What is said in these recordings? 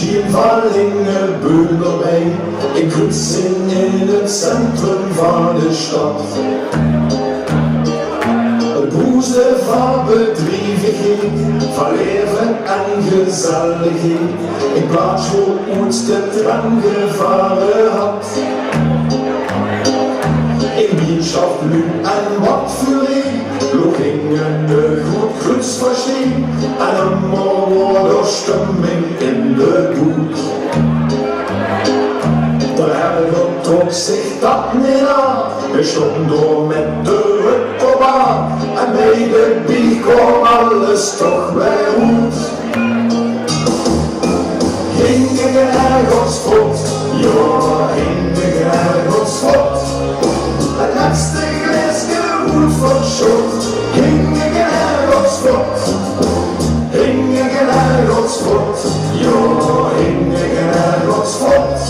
Schien Wallinge, Böhlerweg, in Kützing in het centrum van de stad. Boezem bedrijvigheid, van leven en gezelligheid, in plaats waar ons de tram gevaren had. In Wienschaft, Lü en wat voor een, lo gingen de goed kluts verstaan, en een mooie stemming in de boet. De herder trok zich dat niet aan, we stonden door met de rug op aan, en bij de bier kwam alles toch weer goed. Gingen ergens voort, ja, gingen ergens voort. Het laatste glaasje goed verschot, gingen ergens voort. Gingen ergens voort, ja, gingen ergens voort.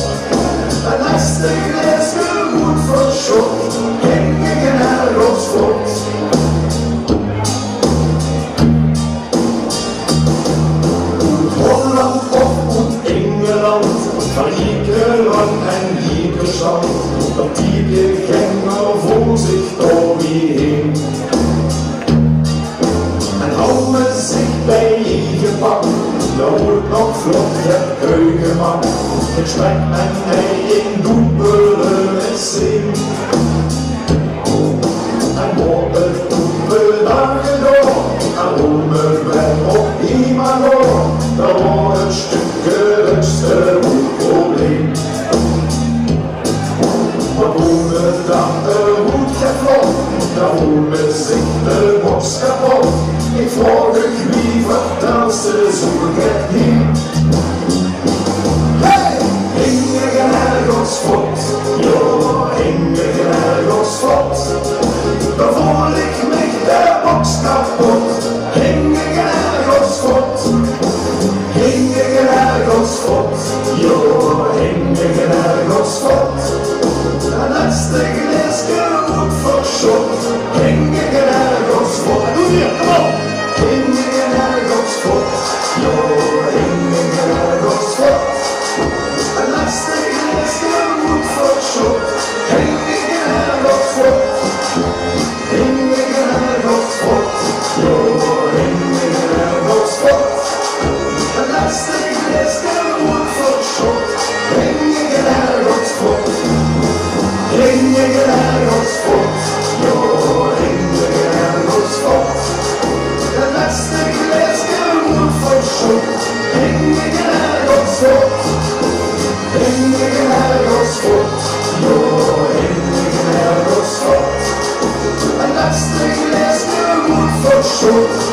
Het laatste glaasje goed verschot, gingen ergens voort. Holland op Engeland, van Griekenland en Griekenland, dat die ganger voor zich door wie heen. En houden zich bij je pak, daar wordt nog vlot het heugenmak. Het spek en hij in doepelen is zin. En wordt het doepeldagen door, en roemen we op iemand door, daar wordt het stukje rukste probleem. Maar boven dat de hoed gevlot, daar roemen zich de box kapot. Ik vraag ik wie vertelt ze zoek het niet. Hey! Hingen ergens voort, ja, hingen ergens voort. Dan voel ik me de box kapot. Hingen ergens voort, hingen ergens voort, ja, hingen ergens voort. En laatste glaasje goed verschot, hingen ergens voort. Doe hier, kom op! Hingen ergens voort, ja, hingen ergens voort. En laatste glaasje goed verschot, hingen ergens voort. Hingen ergens voort, ja, hingen ergens voort. En laatste glaasje goed verschot, hingen ergens voort. Hingen ergens voort, ja, hingen ergens voort. De laatste glaasje goed verschot, hingen ergens voort. Hingen ergens voort, ja, hingen ergens voort. De laatste glaasje goed verschot.